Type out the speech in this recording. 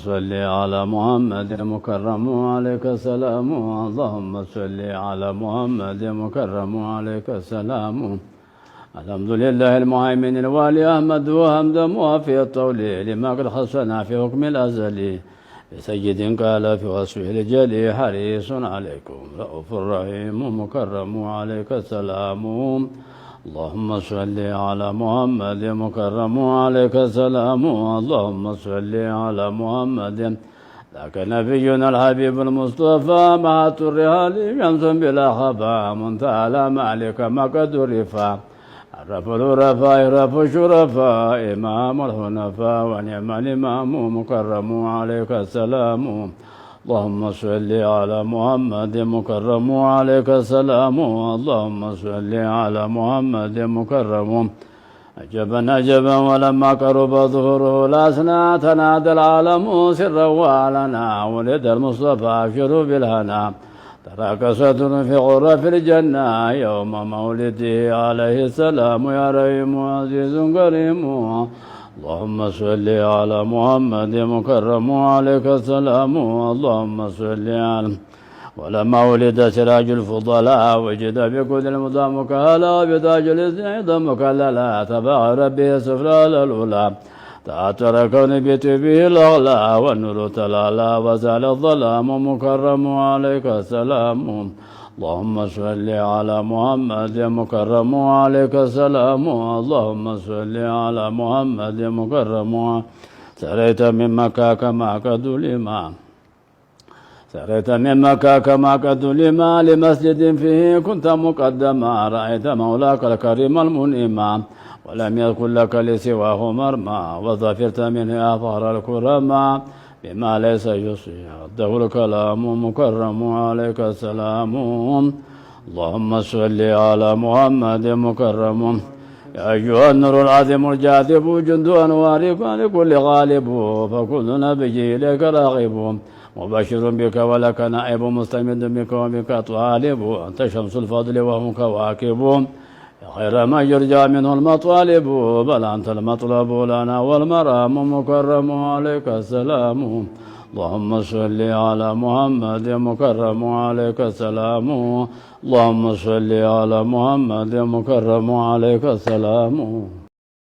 صل على محمد مكرم عليك السلام. اللهم صل على محمد مكرم عليك السلام. الحمد لله المهيمن الوالي أحمد وحمد موافي الطول لما قد خصنا في حكم الأزلي سيد قال في وصفه الجلي حريص عليكم رؤوف رحيم مكرم عليك السلام. اللهم صل على محمد مكرم عليك السلام. اللهم صل على محمد ذاك نبينا الحبيب المصطفى مع الرهال شمس بلا خفا منتهى لا معلك ما قد رفا عرف الرفا عرف الشرفاء إمام الحنفاء ونعم الإمام مكرم عليك السلام. اللهم صل على محمد مكرم عليك السلام. اللهم صل على محمد مكرم. عجبا عجبا ولما قرب ظهوره الأسنى تنادى العالم سرا وعلنا ولد المصطفى أبشروا بالهنا تراك صدر في غرف الجنة يوم مولده عليه السلام يا رحيم عزيز كريم. اللهم صل على محمد مكرم عليك السلام. اللهم صل على ولما ولد سراج الفضلاء وجد بكل المضام كهلا بتاج الإذن مكللا تبع ربي سفرى الأولى تأثر كون بيت به الأغلى والنور تلالا وزال الظلام مكرم عليك السلام. اللهم صل على محمد مكرم عليك السلام. اللهم صل على محمد مكرم. سريت من مكة كما قد الإمام سريت من مكة كما قد لما لمسجد فيه كنت مقدما رأيت مولاك الكريم المنعما ولم يكن لك لسواه مرمى وظفرت منه أظهر الكرما بما ليس يصيده الكلام مكرم عليك السلام. اللهم صل على محمد مكرم. يا أيها النور العظيم الجاذب جند أنوارك لكل غالب فكل نبي إليك راغب مبشر بك ولك نائب مستمد بك وبك طالب أنت شمس الفضل وهم كواكب يا خير ما يرجى منه المطالب بل أنت المطلب لنا والمرام مكرم عليك السلام. اللهم صل على محمد مكرم عليك السلام. اللهم صل على محمد مكرم عليك السلام.